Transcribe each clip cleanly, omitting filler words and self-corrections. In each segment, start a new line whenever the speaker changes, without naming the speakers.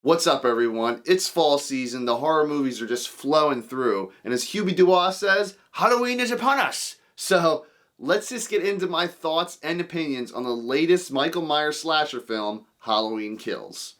What's up, everyone? It's fall season, the horror movies are just flowing through, and as Hubie Dubois says, Halloween is upon us! So, let's just get into my thoughts and opinions on the latest Michael Myers slasher film, Halloween Kills.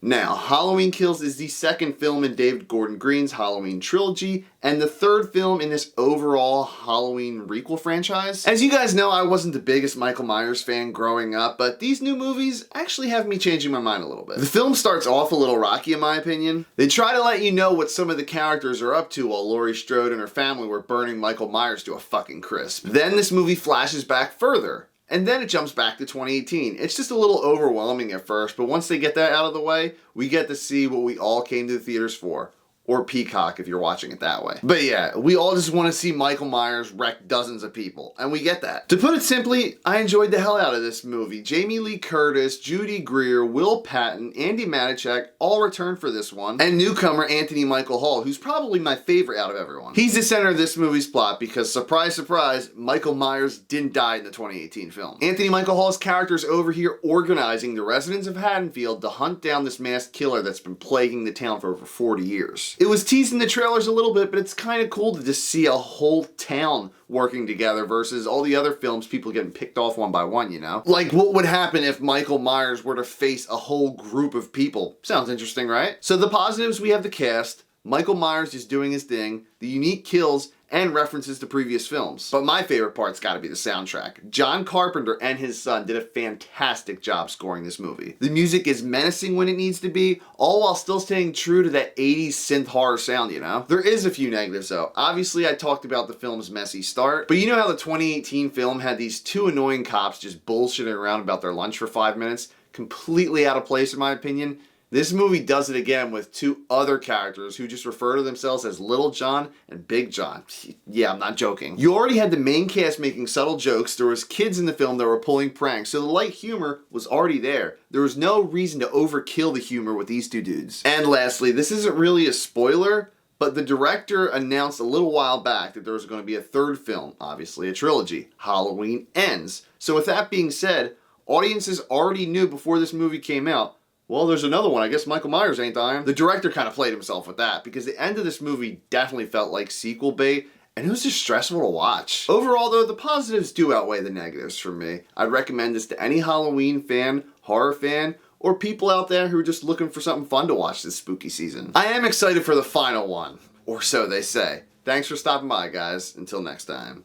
Now, Halloween Kills is the second film in David Gordon Green's Halloween trilogy, and the third film in this overall Halloween requel franchise. As you guys know, I wasn't the biggest Michael Myers fan growing up, but these new movies actually have me changing my mind a little bit. The film starts off a little rocky in my opinion. They try to let you know what some of the characters are up to while Laurie Strode and her family were burning Michael Myers to a fucking crisp. Then this movie flashes back further. And then it jumps back to 2018. It's just a little overwhelming at first, but once they get that out of the way, we get to see what we all came to the theaters for. Or Peacock if you're watching it that way. But yeah, we all just want to see Michael Myers wreck dozens of people, and we get that. To put it simply, I enjoyed the hell out of this movie. Jamie Lee Curtis, Judy Greer, Will Patton, Andy Matichak all returned for this one, and newcomer Anthony Michael Hall, who's probably my favorite out of everyone. He's the center of this movie's plot because, surprise, surprise, Michael Myers didn't die in the 2018 film. Anthony Michael Hall's character is over here organizing the residents of Haddonfield to hunt down this masked killer that's been plaguing the town for over 40 years. It was teased in the trailers a little bit, but it's kind of cool to just see a whole town working together versus all the other films, people getting picked off one by one, you know? Like, what would happen if Michael Myers were to face a whole group of people? Sounds interesting, right? So the positives, we have the cast, Michael Myers is doing his thing, the unique kills, and references to previous films. But my favorite part's gotta be the soundtrack. John Carpenter and his son did a fantastic job scoring this movie. The music is menacing when it needs to be, all while still staying true to that 80s synth horror sound, you know? There is a few negatives though. Obviously I talked about the film's messy start, but you know how the 2018 film had these two annoying cops just bullshitting around about their lunch for 5 minutes? Completely out of place in my opinion. This movie does it again with two other characters who just refer to themselves as Little John and Big John. Yeah, I'm not joking. You already had the main cast making subtle jokes, there was kids in the film that were pulling pranks, so the light humor was already there. There was no reason to overkill the humor with these two dudes. And lastly, this isn't really a spoiler, but the director announced a little while back that there was going to be a third film, obviously a trilogy, Halloween Ends. So with that being said, audiences already knew before this movie came out, well, there's another one. I guess Michael Myers ain't dying. The director kind of played himself with that because the end of this movie definitely felt like sequel bait and it was just stressful to watch. Overall though, the positives do outweigh the negatives for me. I'd recommend this to any Halloween fan, horror fan, or people out there who are just looking for something fun to watch this spooky season. I am excited for the final one, or so they say. Thanks for stopping by, guys. Until next time.